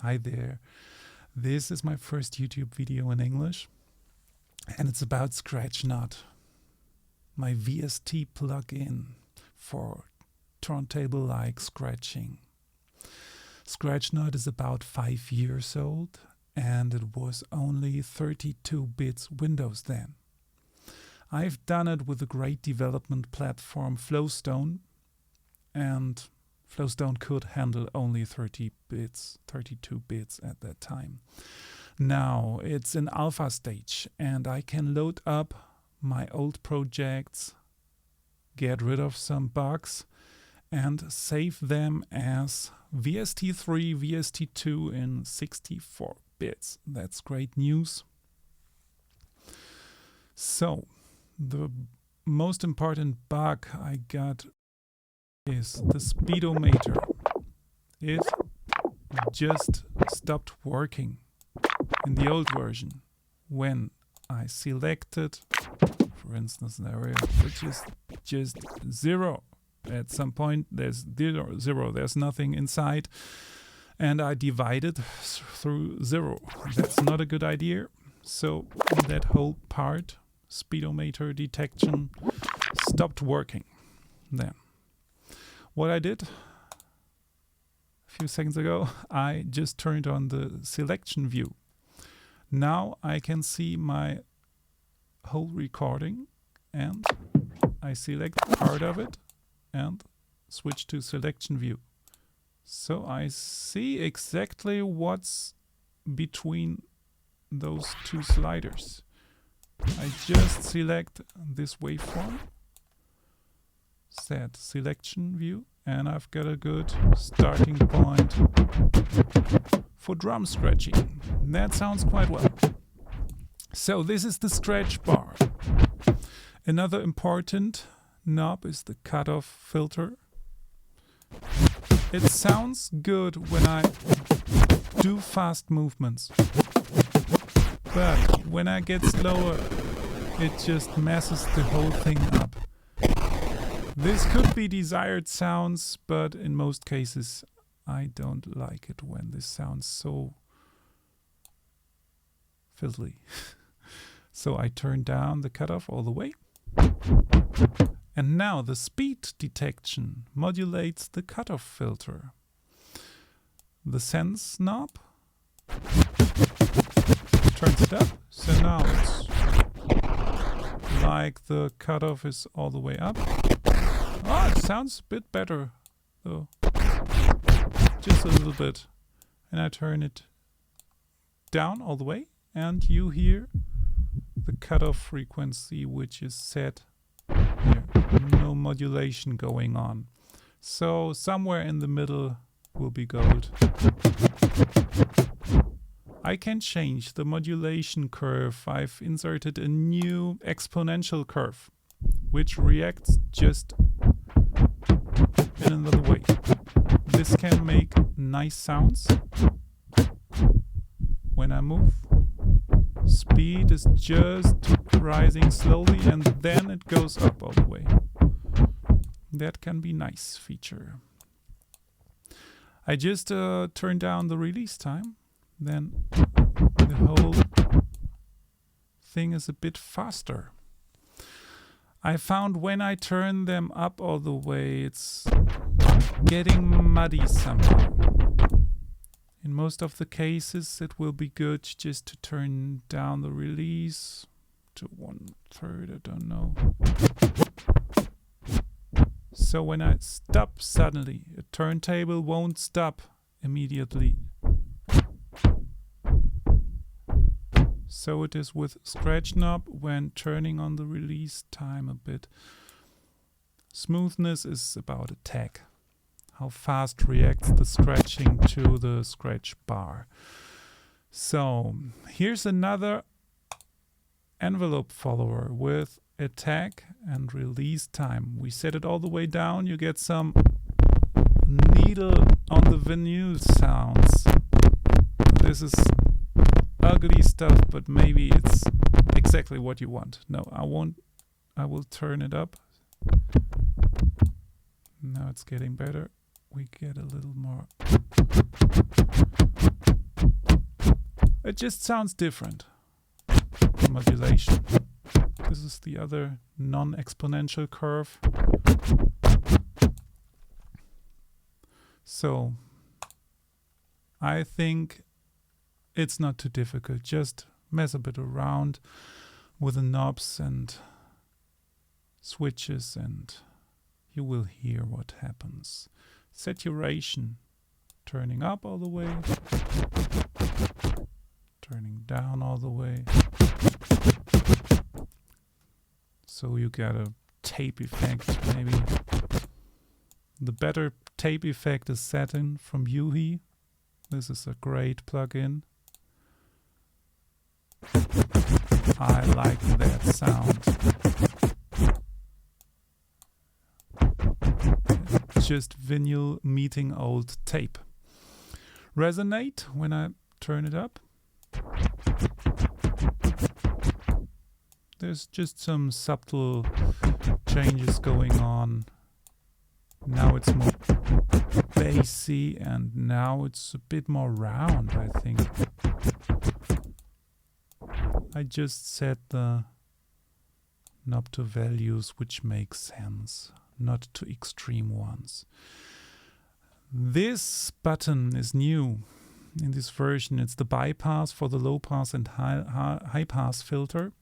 Hi there. This is my first YouTube video in English, and it's about Scratchknott, my VST plugin for turntable-like scratching. Scratchknott is about 5 years old, and it was only 32 bits Windows then. I've done it with a great development platform, Flowstone, and Flowstone could handle only 32 bits at that time. Now it's in alpha stage, and I can load up my old projects, get rid of some bugs, and save them as VST3, VST2 in 64 bits. That's great news. So, the most important bug I got is the speedometer. It just stopped working in the old version when I selected, for instance, an area which is just 0. At some point there's 0, there's nothing inside, and I divided through 0. That's not a good idea. So that whole part, speedometer detection, stopped working then. What I did a few seconds ago, I just turned on the selection view. Now I can see my whole recording, and I select part of it and switch to selection view. So I see exactly what's between those two sliders. I just select this waveform, set selection view, and I've got a good starting point for drum scratching. That sounds quite well. So this is the scratch bar. Another important knob is the cutoff filter. It sounds good when I do fast movements, but when I get slower, it just messes the whole thing up. This could be desired sounds, but in most cases I don't like it when this sounds so fiddly. So I turn down the cutoff all the way. And now the speed detection modulates the cutoff filter. The sense knob turns it up, so now it's like the cutoff is all the way up. Oh, it sounds a bit better though, just a little bit. And I turn it down all the way, and you hear the cutoff frequency, which is set here. No modulation going on. So somewhere in the middle will be gold. I can change the modulation curve. I've inserted a new exponential curve, which reacts just in another way. This can make nice sounds when I move. Speed is just rising slowly, and then it goes up all the way. That can be a nice feature. I just turned down the release time, then the whole thing is a bit faster. I found when I turn them up all the way, it's getting muddy somehow. In most of the cases, it will be good just to turn down the release to 1/3, I don't know. So when I stop suddenly, a turntable won't stop immediately. So it is with Scratchknott when turning on the release time a bit. Smoothness is about a tag. How fast reacts the scratching to the scratch bar. So here's another envelope follower with a tag and release time. We set it all the way down. You get some needle on the vinyl sounds. This is ugly stuff, but maybe it's exactly what you want. No, I won't. I will turn it up. Now it's getting better. We get a little more It just sounds different. Modulation. This is the other non-exponential curve. So I think it's not too difficult. Just mess a bit around with the knobs and switches and you will hear what happens. Saturation, turning up all the way, turning down all the way. So you get a tape effect maybe. The better tape effect is Satin from Yuhi. This is a great plugin. I like that sound. Just vinyl meeting old tape. Resonate when I turn it up. There's just some subtle changes going on. Now it's more bassy and now it's a bit more round, I think. I just set the knob to values which make sense, not to extreme ones. This button is new in this version. It's the bypass for the low pass and high pass filter.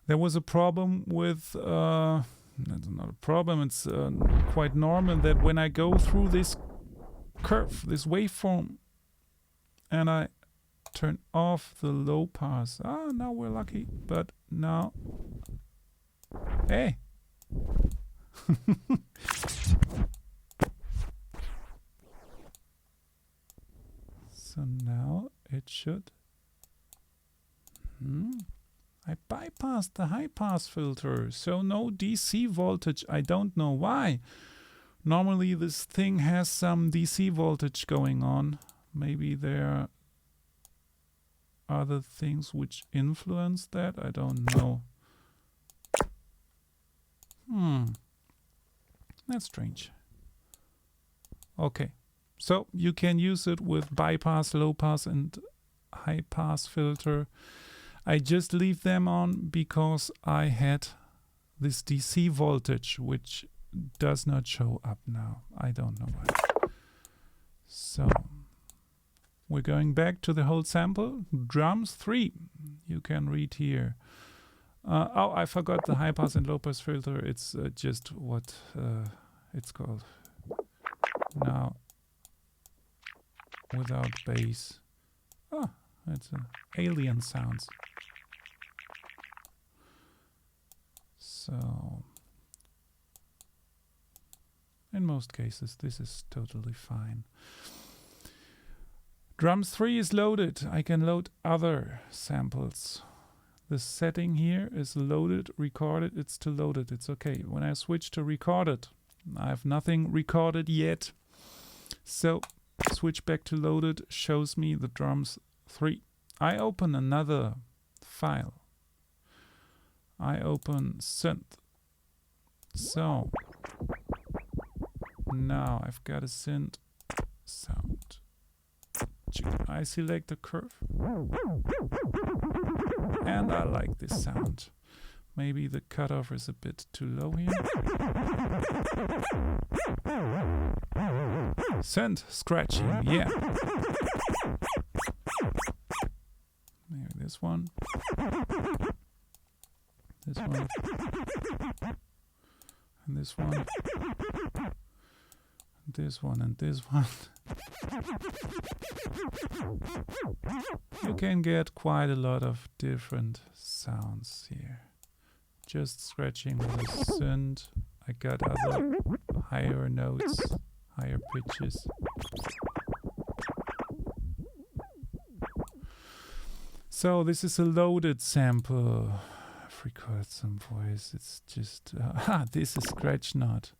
There was a problem with, that's not a problem, it's quite normal that when I go through this curve, this waveform, and I turn off the low pass. Now we're lucky, but now, hey. So now it should. I bypassed the high pass filter, so no DC voltage. I don't know why. Normally this thing has some DC voltage going on. Maybe there are other things which influence that. I don't know. That's strange. Okay, so you can use it with bypass, low pass and high pass filter. I just leave them on because I had this DC voltage which does not show up now. I don't know why. So we're going back to the whole sample. Drums 3. You can read here. Oh, I forgot the high pass and low pass filter. It's just what it's called. Now without bass. Oh, it's alien sounds. So in most cases this is totally fine. Drums 3 is loaded. I can load other samples. The setting here is loaded, recorded, it's to loaded, it's okay. When I switch to recorded, I have nothing recorded yet. So switch back to loaded shows me the drums 3. I open another file. I open synth. So now I've got a synth sound. I select the curve. And I like this sound. Maybe the cutoff is a bit too low here. Synth scratching, yeah. Maybe this one. This one. And this one. This one and this one. You can get quite a lot of different sounds here. Just scratching with a synth. I got other higher notes, higher pitches. So this is a loaded sample. I've recorded some voice. It's just this is Scratchknott.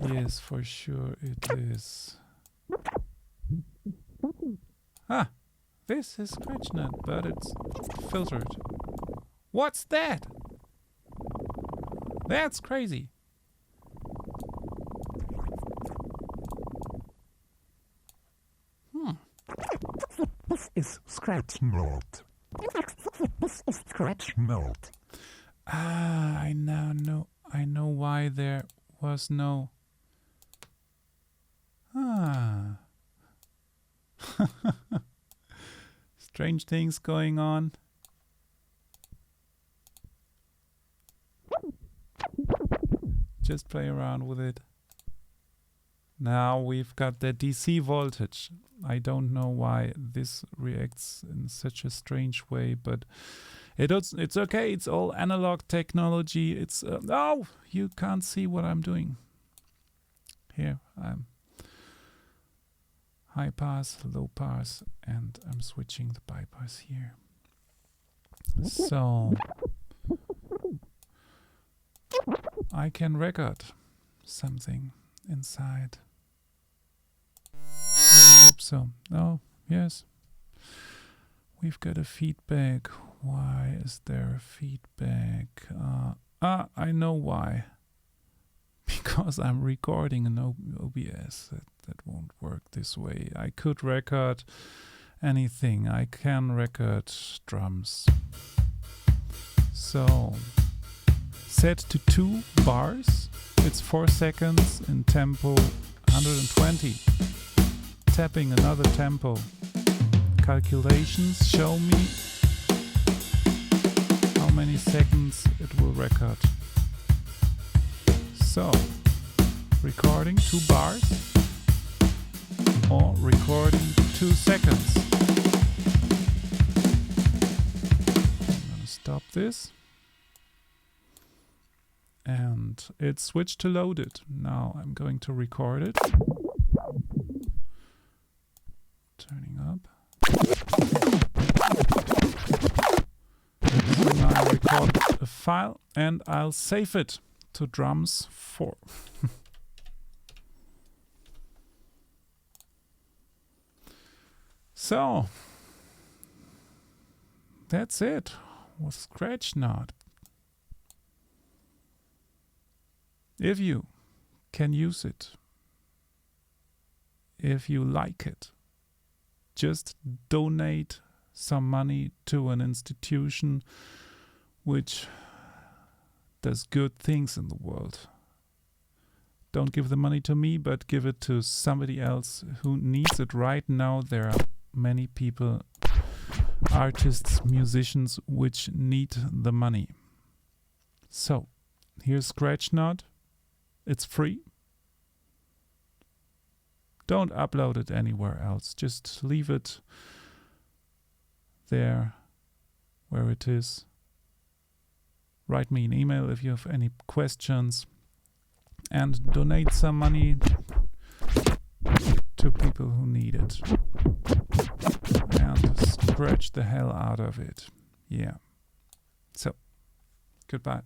Yes, for sure it is. This is Scratchknott, but it's filtered. What's that? That's crazy. This is Scratchknott. This is Scratchknott. Ah, I know why there was no... Ah. Strange things going on. Just play around with it. Now we've got the DC voltage. I don't know why this reacts in such a strange way, but it's okay. It's all analog technology. It's oh, you can't see what I'm doing. Here I'm high pass, low pass, and I'm switching the bypass here. So I can record something inside. I hope so. Oh, yes. We've got a feedback. Why is there a feedback? I know why. Because I'm recording an OBS. That won't work this way. I could record anything. I can record drums. So, set to 2 bars. It's 4 seconds in tempo 120. Tapping another tempo. Calculations show me how many seconds it will record. So, recording 2 bars or recording 2 seconds. I'm gonna stop this. And it's switched to loaded. Now I'm going to record it. Turning up. So now I record a file and I'll save it to drums 4. So that's it with Scratchknott. If you can use it, if you like it, just donate some money to an institution which does good things in the world. Don't give the money to me, but give it to somebody else who needs it right now. There are many people, artists, musicians, which need the money. So, here's Scratchknott. It's free. Don't upload it anywhere else. Just leave it there where it is. Write me an email if you have any questions. And donate some money to people who need it. And scratch the hell out of it. Yeah. So, goodbye.